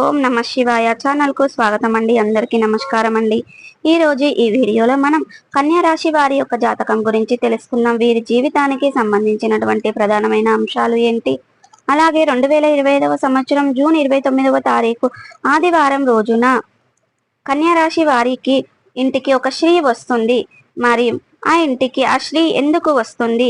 ఓం నమ శివాయ ఛానల్ కు స్వాగతం అండి. అందరికీ నమస్కారం అండి. ఈ రోజు ఈ వీడియోలో మనం కన్యా రాశి వారి యొక్క జాతకం గురించి తెలుసుకుందాం. వీరి జీవితానికి సంబంధించినటువంటి ప్రధానమైన అంశాలు ఏంటి, అలాగే 2025వ సంవత్సరం జూన్ 29వ తారీఖు ఆదివారం రోజున కన్యా రాశి వారికి ఇంటికి ఒక స్త్రీ వస్తుంది. మరి ఆ ఇంటికి ఆ స్త్రీ ఎందుకు వస్తుంది,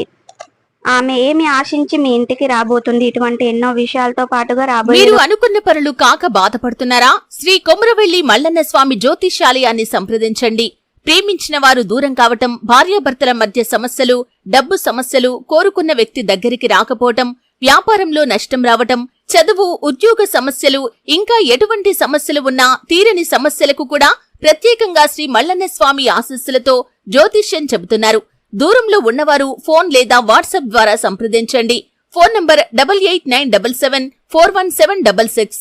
ఆమె ఏమి ఆశించి మీ ఇంటికి రాబోతుంది, ఇటువంటి ఎన్నో విషయాలతో పాటుగా మీరు అనుకున్న పనులు కాక బాధపడుతున్నారా? శ్రీ కొమరవెల్లి మల్లన్న స్వామి జ్యోతిష్యాలయాన్ని సంప్రదించండి. ప్రేమించిన వారు దూరం కావటం, భార్యాభర్తల మధ్య సమస్యలు, డబ్బు సమస్యలు, కోరుకున్న వ్యక్తి దగ్గరికి రాకపోవటం, వ్యాపారంలో నష్టం రావటం, చదువు, ఉద్యోగ సమస్యలు, ఇంకా ఎటువంటి సమస్యలు ఉన్నా తీరని సమస్యలకు కూడా ప్రత్యేకంగా శ్రీ మల్లన్న స్వామి ఆశీస్సులతో జ్యోతిష్యం చెబుతున్నారు. దూరంలో ఉన్నవారు ఫోన్ లేదా వాట్సాప్ ద్వారా సంప్రదించండి. Phone number 8897741766.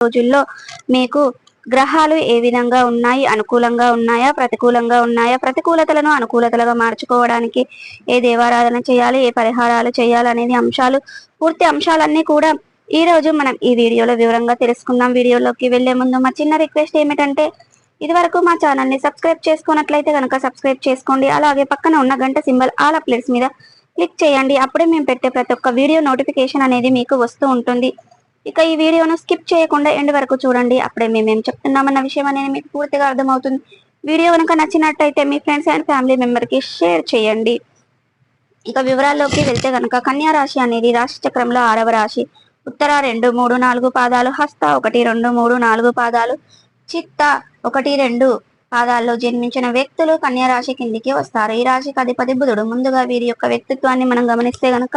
రోజుల్లో మీకు గ్రహాలు ఏ విధంగా ఉన్నాయి, అనుకూలంగా ఉన్నాయా, ప్రతికూలంగా ఉన్నాయా, ప్రతికూలతలను అనుకూలతలుగా మార్చుకోవడానికి ఏ దేవారాధన చేయాలి, ఏ పరిహారాలు చేయాలి అనేది పూర్తి అంశాలన్నీ కూడా ఈ రోజు మనం ఈ వీడియోలో వివరంగా తెలుసుకుందాం. వీడియోలోకి వెళ్లే ముందు మా చిన్న రిక్వెస్ట్ ఏమిటంటే, ఇదివరకు మా ఛానల్ ని సబ్స్క్రైబ్ చేసుకున్నట్లయితే కనుక సబ్స్క్రైబ్ చేసుకోండి. అలాగే పక్కన ఉన్న గంట సింబల్ ఆల్ ప్లేట్స్ మీద క్లిక్ చేయండి. అప్పుడే మేము పెట్టే ప్రతి ఒక్క వీడియో నోటిఫికేషన్ అనేది మీకు వస్తూ ఉంటుంది. ఇక ఈ వీడియోను స్కిప్ చేయకుండా ఎండ్ వరకు చూడండి. అప్పుడే మేమేం చెప్తున్నామన్న విషయం అనేది మీకు పూర్తిగా అర్థమవుతుంది. వీడియో కనుక నచ్చినట్టయితే మీ ఫ్రెండ్స్ అండ్ ఫ్యామిలీ మెంబర్ కి షేర్ చేయండి. ఇక వివరాల్లోకి వెళ్తే కనుక కన్యా రాశి అనేది రాశి చక్రంలో 6వ రాశి. ఉత్తర 2, 3, 4 పాదాలు, హస్త 1, 2, 3, 4 పాదాలు, చిత్త 1, 2 పాదాల్లో జన్మించిన వ్యక్తులు కన్యా రాశి కిందికి వస్తారు. ఈ రాశికి అధిపతి బుధుడు. ముందుగా వీరి యొక్క వ్యక్తిత్వాన్ని మనం గమనిస్తే గనక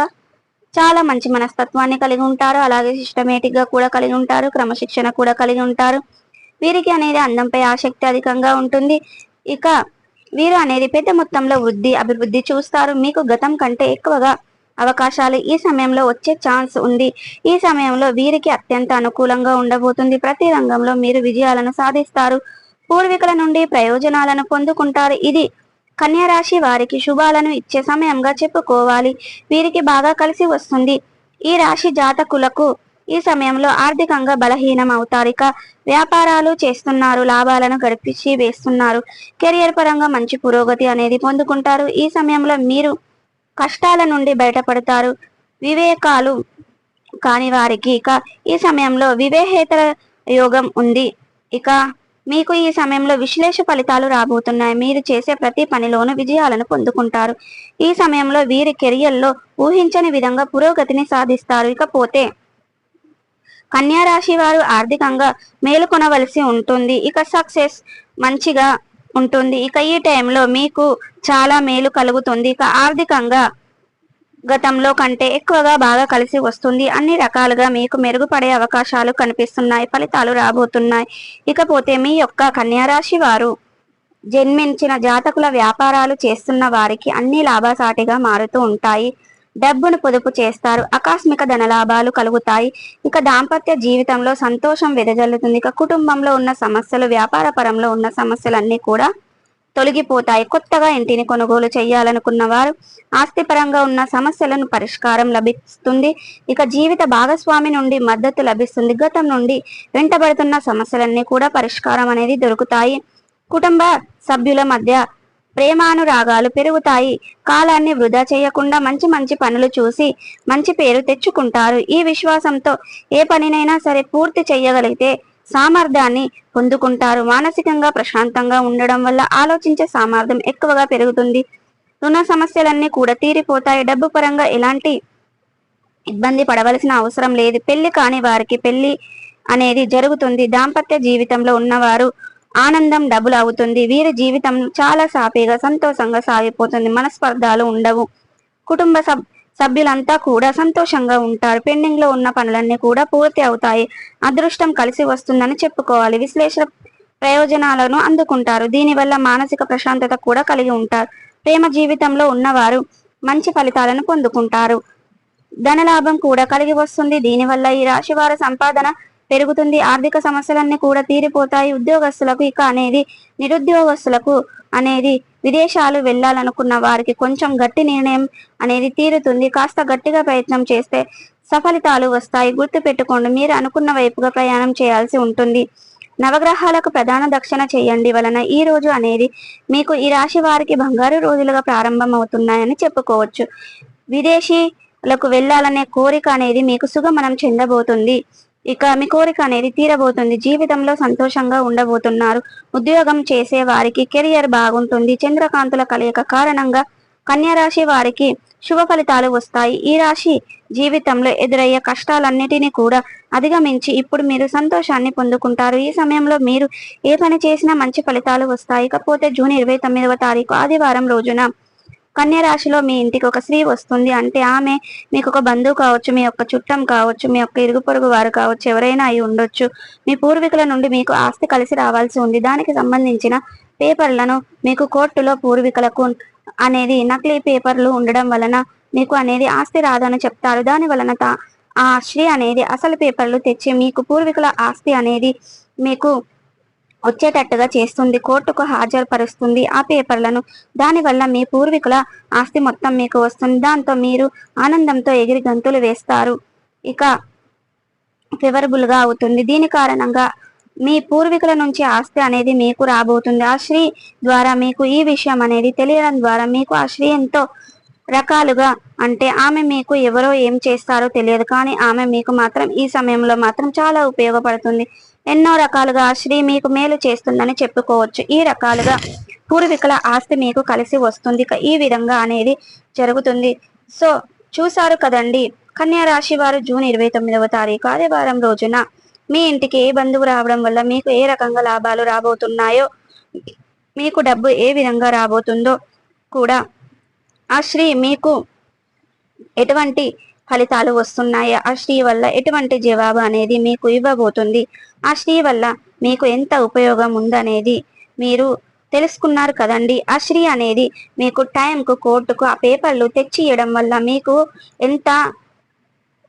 చాలా మంచి మనస్తత్వాన్ని కలిగి ఉంటారు. అలాగే సిస్టమేటిక్ గా కూడా కలిగి ఉంటారు. క్రమశిక్షణ కూడా కలిగి ఉంటారు. వీరికి అనేది అందంపై ఆసక్తి అధికంగా ఉంటుంది. ఇక వీరు అనేది పెద్ద మొత్తంలో అభివృద్ధి చూస్తారు. మీకు గతం కంటే ఎక్కువగా అవకాశాలు ఈ సమయంలో వచ్చే ఛాన్స్ ఉంది. ఈ సమయంలో వీరికి అత్యంత అనుకూలంగా ఉండబోతుంది. ప్రతి రంగంలో మీరు విజయాలను సాధిస్తారు. పూర్వీకుల నుండి ప్రయోజనాలను పొందుకుంటారు. ఇది కన్యా రాశి వారికి శుభాలను ఇచ్చే సమయంగా చెప్పుకోవాలి. వీరికి బాగా కలిసి వస్తుంది. ఈ రాశి జాతకులకు ఈ సమయంలో ఆర్థికంగా బలహీనం అవుతారు. ఇక వ్యాపారాలు చేస్తున్నారు, లాభాలను గడిపించి వేస్తున్నారు. కెరియర్ పరంగా మంచి పురోగతి అనేది పొందుకుంటారు. ఈ సమయంలో మీరు కష్టాల నుండి బయటపడతారు. వివేకాలు కాని వారికి ఇక ఈ సమయంలో వివేహేతర యోగం ఉంది. ఇక మీకు ఈ సమయంలో విశ్లేష ఫలితాలు రాబోతున్నాయి. మీరు చేసే ప్రతి పనిలోనూ విజయాలను పొందుకుంటారు. ఈ సమయంలో వీరి కెరియర్లో ఊహించని విధంగా పురోగతిని సాధిస్తారు. ఇకపోతే కన్యా రాశి వారు ఆర్థికంగా మేలుకొనవలసి ఉంటుంది. ఇక సక్సెస్ మంచిగా ఉంటుంది. ఇక ఈ టైంలో మీకు చాలా మేలు కలుగుతుంది. ఇక ఆర్థికంగా గతంలో కంటే ఎక్కువగా బాగా కలిసి వస్తుంది. అన్ని రకాలుగా మీకు మెరుగుపడే అవకాశాలు కనిపిస్తున్నాయి. ఫలితాలు రాబోతున్నాయి. ఇకపోతే మీ యొక్క కన్యా రాశి వారు జన్మించిన జాతకుల వ్యాపారాలు చేస్తున్న వారికి అన్ని లాభసాటిగా మారుతూ ఉంటాయి. డబ్బును పొదుపు చేస్తారు. ఆకస్మిక ధనలాభాలు కలుగుతాయి. ఇక దాంపత్య జీవితంలో సంతోషం వెదజల్లుతుంది. ఇక కుటుంబంలో ఉన్న సమస్యలు, వ్యాపార పరంలో ఉన్న సమస్యలన్నీ కూడా తొలగిపోతాయి. కొత్తగా ఇంటిని కొనుగోలు చేయాలనుకున్న వారు ఆస్తిపరంగా ఉన్న సమస్యలను పరిష్కారం లభిస్తుంది. ఇక జీవిత భాగస్వామి నుండి మద్దతు లభిస్తుంది. గతం నుండి వెంటబడుతున్న సమస్యలన్నీ కూడా పరిష్కారం అనేది దొరుకుతాయి. కుటుంబ సభ్యుల మధ్య ప్రేమానురాగాలు పెరుగుతాయి. కాలాన్ని వృధా చేయకుండా మంచి మంచి పనులు చూసి మంచి పేరు తెచ్చుకుంటారు. ఈ విశ్వాసంతో ఏ పనినైనా సరే పూర్తి చేయగలిగితే సామర్థ్యాన్ని పొందుకుంటారు. మానసికంగా ప్రశాంతంగా ఉండడం వల్ల ఆలోచించే సామర్థ్యం ఎక్కువగా పెరుగుతుంది. రుణ సమస్యలన్నీ కూడా తీరిపోతాయి. డబ్బు పరంగా ఎలాంటి ఇబ్బంది పడవలసిన అవసరం లేదు. పెళ్లి కాని వారికి పెళ్లి అనేది జరుగుతుంది. దాంపత్య జీవితంలో ఉన్నవారు ఆనందం డబుల్ అవుతుంది. వీరి జీవితం చాలా సాఫీగా సంతోషంగా సాగిపోతుంది. మనస్పర్ధాలు ఉండవు. కుటుంబ సభ్యులంతా కూడా సంతోషంగా ఉంటారు. పెండింగ్ లో ఉన్న పనులన్నీ కూడా పూర్తి అవుతాయి. అదృష్టం కలిసి వస్తుందని చెప్పుకోవాలి. విశ్లేషణ ప్రయోజనాలను అందుకుంటారు. దీనివల్ల మానసిక ప్రశాంతత కూడా కలిగి ఉంటారు. ప్రేమ జీవితంలో ఉన్నవారు మంచి ఫలితాలను పొందుకుంటారు. ధనలాభం కూడా కలిగి వస్తుంది. దీనివల్ల ఈ రాశి వారి సంపాదన పెరుగుతుంది. ఆర్థిక సమస్యలన్నీ కూడా తీరిపోతాయి. ఉద్యోగస్తులకు ఇక అనేది నిరుద్యోగస్తులకు అనేది విదేశాలు వెళ్ళాలనుకున్న వారికి కొంచెం గట్టి నిర్ణయం అనేది తీరుతుంది. కాస్త గట్టిగా ప్రయత్నం చేస్తే సఫలితాలు వస్తాయి. గుర్తు పెట్టుకోండి, మీరు అనుకున్న వైపుగా ప్రయాణం చేయాల్సి ఉంటుంది. నవగ్రహాలకు ప్రధాన దక్షిణ చేయండి వలన ఈ రోజు అనేది మీకు ఈ రాశి వారికి బంగారు రోజులుగా ప్రారంభం అవుతున్నాయని చెప్పుకోవచ్చు. విదేశీలకు వెళ్ళాలనే కోరిక అనేది మీకు సుగమనం చెందబోతుంది. ఇక మీ కోరిక అనేది తీరబోతుంది. జీవితంలో సంతోషంగా ఉండబోతున్నారు. ఉద్యోగం చేసే వారికి కెరియర్ బాగుంటుంది. చంద్రకాంతుల కలయిక కారణంగా కన్యా రాశి వారికి శుభ ఫలితాలు వస్తాయి. ఈ రాశి జీవితంలో ఎదురయ్యే కష్టాలన్నిటినీ కూడా అధిగమించి ఇప్పుడు మీరు సంతోషాన్ని పొందుకుంటారు. ఈ సమయంలో మీరు ఏ పని చేసినా మంచి ఫలితాలు వస్తాయి. ఇకపోతే జూన్ 29వ తారీఖు ఆదివారం రోజున కన్యా రాశిలో మీ ఇంటికి ఒక స్త్రీ వస్తుంది. అంటే ఆమె మీకు ఒక బంధువు కావచ్చు, మీ యొక్క చుట్టం కావచ్చు, మీ యొక్క ఇరుగు పొరుగు వారు కావచ్చు, ఎవరైనా అయి ఉండొచ్చు. మీ పూర్వీకుల నుండి మీకు ఆస్తి కలిసి రావాల్సి ఉంది. దానికి సంబంధించిన పేపర్లను మీకు కోర్టులో పూర్వీకులకు అనేది నకిలీ పేపర్లు ఉండడం వలన మీకు అనేది ఆస్తి రాదని చెప్తారు. దాని వలన ఆ స్త్రీ అనేది అసలు పేపర్లు తెచ్చి మీకు పూర్వీకుల ఆస్తి అనేది మీకు వచ్చేటట్టుగా చేస్తుంది. కోర్టుకు హాజరుపరుస్తుంది ఆ పేపర్లను. దానివల్ల మీ పూర్వీకుల ఆస్తి మొత్తం మీకు వస్తుంది. దాంతో మీరు ఆనందంతో ఎగిరి గంతులు వేస్తారు. ఇక ఫేవరబుల్ గా అవుతుంది. దీని కారణంగా మీ పూర్వీకుల నుంచి ఆస్తి అనేది మీకు రాబోతుంది. ఆ స్త్రీ ద్వారా మీకు ఈ విషయం అనేది తెలియడం ద్వారా మీకు ఆ స్త్రీ ఎంతో రకాలుగా, అంటే ఆమె మీకు ఎవరో ఏం చేస్తారో తెలియదు, కానీ ఆమె మీకు మాత్రం ఈ సమయంలో మాత్రం చాలా ఉపయోగపడుతుంది. ఎన్నో రకాలుగా ఆ స్త్రీ మీకు మేలు చేస్తుందని చెప్పుకోవచ్చు. ఈ రకాలుగా పూర్వీకుల ఆస్తి మీకు కలిసి వస్తుంది. ఈ విధంగా అనేది జరుగుతుంది. సో చూసారు కదండి, కన్యా రాశి వారు జూన్ 29వ తారీఖు ఆదివారం రోజున మీ ఇంటికి ఏ బంధువు రావడం వల్ల మీకు ఏ రకంగా లాభాలు రాబోతున్నాయో, మీకు డబ్బు ఏ విధంగా రాబోతుందో కూడా, ఆ స్త్రీ మీకు ఎటువంటి ఫలితాలు వస్తున్నాయి, ఆ స్త్రీ వల్ల ఎటువంటి జవాబు అనేది మీకు ఇవ్వబోతుంది, ఆ స్త్రీ వల్ల మీకు ఎంత ఉపయోగం ఉందనేది మీరు తెలుసుకున్నారు కదండి. ఆ స్త్రీ అనేది మీకు టైంకు కోర్టుకు ఆ పేపర్లు తెచ్చి ఇవ్వడం వల్ల మీకు ఎంత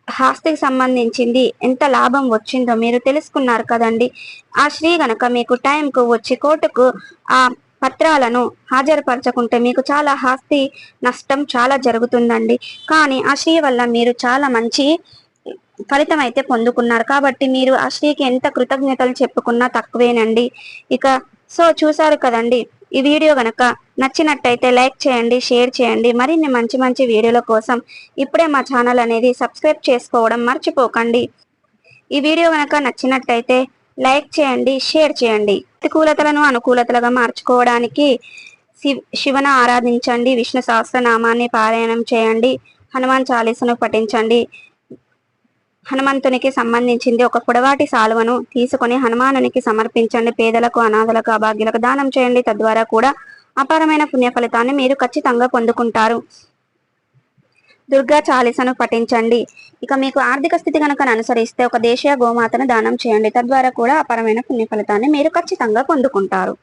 ఆస్తికి సంబంధించింది ఎంత లాభం వచ్చిందో మీరు తెలుసుకున్నారు కదండి. ఆ స్త్రీ గనక మీకు టైంకు వచ్చి కోర్టుకు ఆ పత్రాలను హాజరుపరచకుంటే మీకు చాలా ఆస్తి నష్టం చాలా జరుగుతుందండి. కానీ ఆ స్త్రీ వల్ల మీరు చాలా మంచి ఫలితం అయితే పొందుకున్నారు. కాబట్టి మీరు ఆ స్త్రీకి ఎంత కృతజ్ఞతలు చెప్పుకున్నా తక్కువేనండి. ఇక సో చూసారు కదండి, ఈ వీడియో గనక నచ్చినట్టయితే లైక్ చేయండి, షేర్ చేయండి. మరిన్ని మంచి మంచి వీడియోల కోసం ఇప్పుడే మా ఛానల్ అనేది సబ్స్క్రైబ్ చేసుకోవడం మర్చిపోకండి. ఈ వీడియో గనక నచ్చినట్టయితే లైక్ చేయండి, షేర్ చేయండి. ప్రతికూలతలను అనుకూలతలుగా మార్చుకోవడానికి శివను ఆరాధించండి, విష్ణు సహస్రనామాన్ని పారాయణం చేయండి, హనుమాన్ చాలీసను పఠించండి. హనుమంతునికి సంబంధించింది ఒక పొడవాటి సాలువను తీసుకొని హనుమానునికి సమర్పించండి. పేదలకు, అనాథలకు, అభాగ్యులకు దానం చేయండి. తద్వారా కూడా అపారమైన పుణ్య ఫలితాన్ని మీరు ఖచ్చితంగా పొందుకుంటారు. దుర్గా చాలీసను పఠించండి. ఇక మీకు ఆర్థిక స్థితి కనుక అనుసరిస్తే ఒక దేశీయ గోమాతను దానం చేయండి. తద్వారా కూడా అపారమైన పుణ్య ఫలితాన్ని మీరు ఖచ్చితంగా పొందుకుంటారు.